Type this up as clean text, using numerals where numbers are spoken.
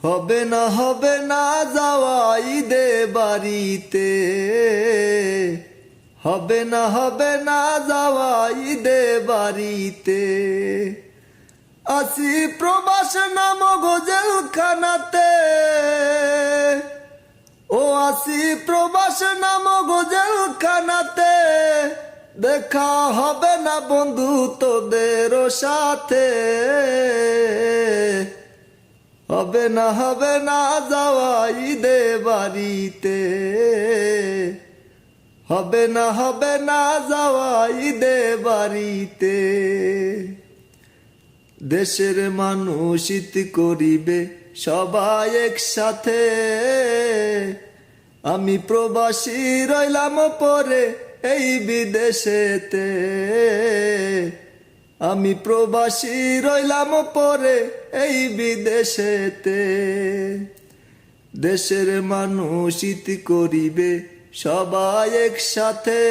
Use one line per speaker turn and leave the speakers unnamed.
হবে না যাওয়া ঈদে বাড়িতে, হবে না যাওয়া ঈদে বাড়িতে। আসি প্রবাস নামক জেলখানাতে, ও আসি প্রবাস নামক জেলখানাতে। দেখা হবে না বন্ধু তোদের সাথে, হবে না যাওয়া ঈদে বাড়িতে, হবে না যাওয়া ঈদে বাড়িতে। দেশের মানুষ ঈদ করিবে সবাই একসাথে, আমি প্রবাসী রইলাম পরে এই বিদেশেতে। আমি প্রবাসী রইলাম পরে এই বিদেশেতে। দেশের মানুষ ঈদ করিবে সবাই একসাথে।